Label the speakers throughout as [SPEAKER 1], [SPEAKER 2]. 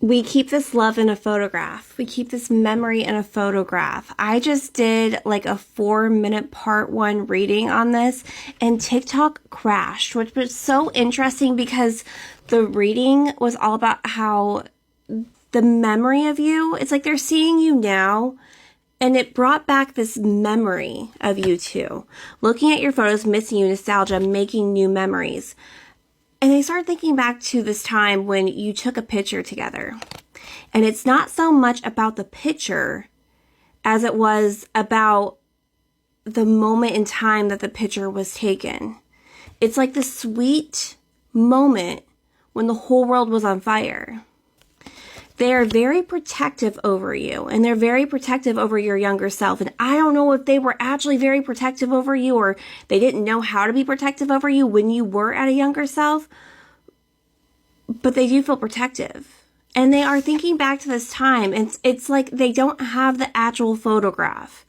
[SPEAKER 1] We keep this love in a photograph. We keep this memory in a photograph. I just did like a 4-minute part 1 reading on this, and TikTok crashed, which was so interesting because the reading was all about how the memory of you, it's like they're seeing you now, and it brought back this memory of you two. Looking at your photos, missing you, nostalgia, making new memories. And they started thinking back to this time when you took a picture together. And it's not so much about the picture as it was about the moment in time that the picture was taken. It's like the sweet moment when the whole world was on fire. They are very protective over you, and they're very protective over your younger self. And I don't know if they were actually very protective over you, or they didn't know how to be protective over you when you were at a younger self, but they do feel protective. And they are thinking back to this time, and it's like they don't have the actual photograph.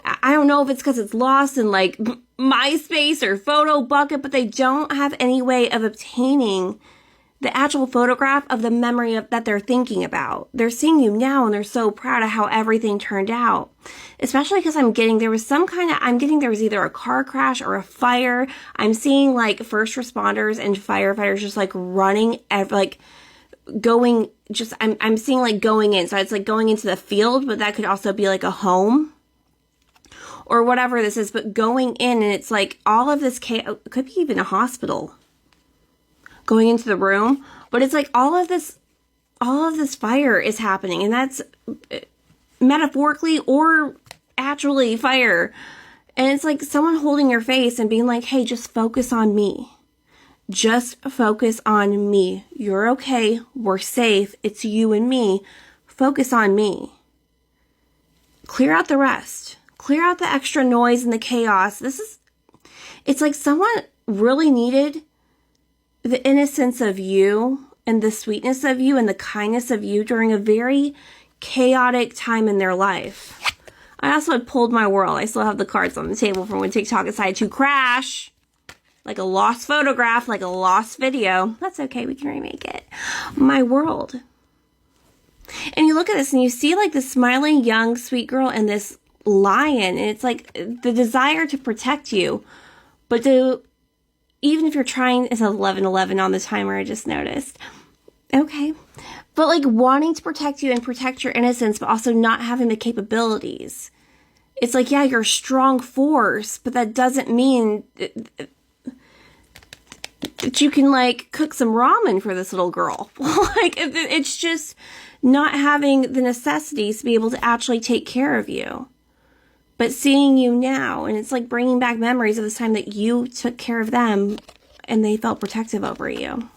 [SPEAKER 1] I don't know if it's because it's lost in like MySpace or Photo Bucket, but they don't have any way of obtaining the actual photograph of the memory of, that they're thinking about. They're seeing you now and they're so proud of how everything turned out. Especially because I'm getting there was either a car crash or a fire. I'm seeing like first responders and firefighters just like running, like going, just, I'm seeing like going in. So it's like going into the field, but that could also be like a home or whatever this is, but going in, and it's like all of this chaos, could be even a hospital. Going into the room, but it's like all of this fire is happening, and that's metaphorically or actually fire. And it's like someone holding your face and being like, hey, just focus on me. Just focus on me. You're okay. We're safe. It's you and me. Focus on me. Clear out the rest. Clear out the extra noise and the chaos. It's like someone really needed the innocence of you and the sweetness of you and the kindness of you during a very chaotic time in their life. I also had pulled my world. I still have the cards on the table from when TikTok decided to crash. Like a lost photograph, like a lost video. That's okay, we can remake it. My world. And you look at this and you see like this smiling young sweet girl and this lion. And it's like the desire to protect you. But even if you're trying, it's 11:11 on the timer, I just noticed. Okay. But like wanting to protect you and protect your innocence, but also not having the capabilities. It's like, yeah, you're a strong force, but that doesn't mean that you can like cook some ramen for this little girl. Like it's just not having the necessities to be able to actually take care of you. But seeing you now, and it's like bringing back memories of this time that you took care of them and they felt protective over you.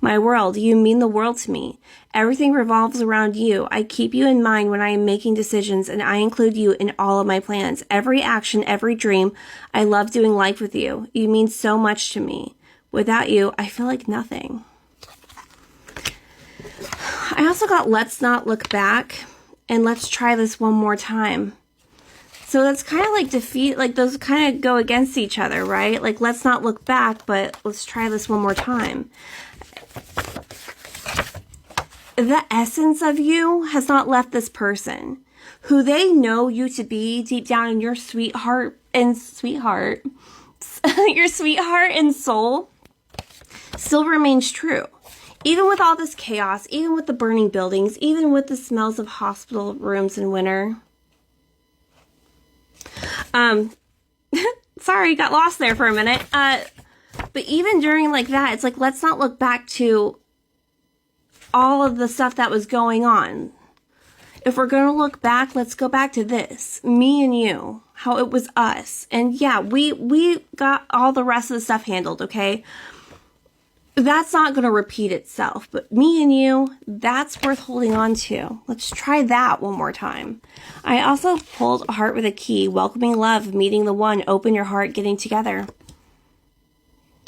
[SPEAKER 1] My world, you mean the world to me. Everything revolves around you. I keep you in mind when I am making decisions, and I include you in all of my plans. Every action, every dream. I love doing life with you. You mean so much to me. Without you, I feel like nothing. I also got let's not look back, and let's try this one more time. So that's kind of like like those kind of go against each other, right? Like, let's not look back, but let's try this one more time. The essence of you has not left this person. Who they know you to be deep down in your your sweetheart and soul still remains true. Even with all this chaos, even with the burning buildings, even with the smells of hospital rooms in winter. Sorry, got lost there for a minute. But even during like that, it's like, let's not look back to all of the stuff that was going on. If we're going to look back, let's go back to this. Me and you. How it was us. And yeah, we got all the rest of the stuff handled, okay? That's not going to repeat itself. But me and you, that's worth holding on to. Let's try that one more time. I also pulled a heart with a key. Welcoming love, meeting the one, open your heart, getting together.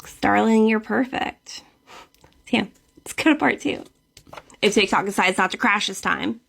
[SPEAKER 1] Starling, you're perfect. Yeah, let's go to part 2. If TikTok decides not to crash this time.